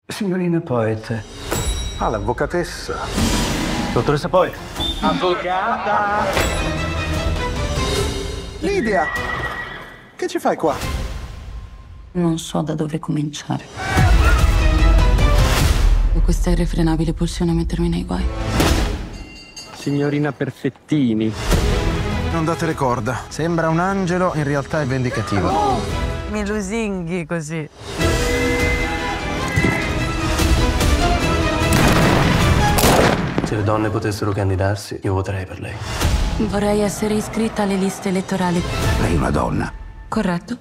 Signorina Poet. Ah, l'avvocatessa. Dottoressa Poet. Avvocata! Lidia! Che ci fai qua? Non so da dove cominciare. Ho questa irrefrenabile pulsione a mettermi nei guai. Signorina Perfettini. Non date le corda. Sembra un angelo, in realtà è vendicativo. Mi lusinghi così. Se le donne potessero candidarsi, io voterei per lei. Vorrei essere iscritta alle liste elettorali. Lei è una donna. Corretto?